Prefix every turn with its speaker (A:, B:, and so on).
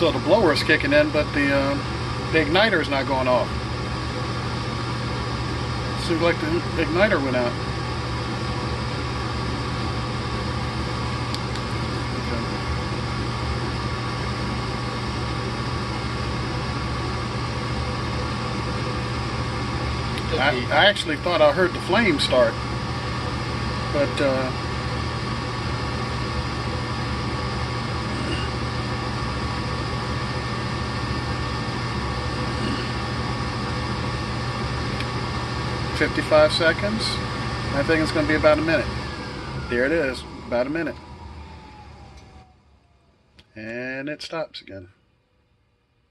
A: So the blower is kicking in, but the igniter is not going off. Seems like the igniter went out. I actually thought I heard the flame start, but 55 seconds. I think it's going to be about a minute. There it is, about a minute. And it stops again.